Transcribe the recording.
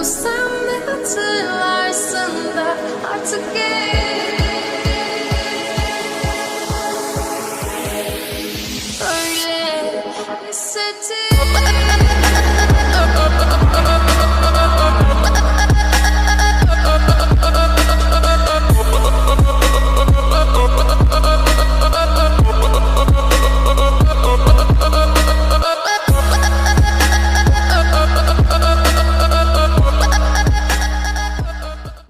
Sen de hatırlarsın da artık geç. Öyle hissettim.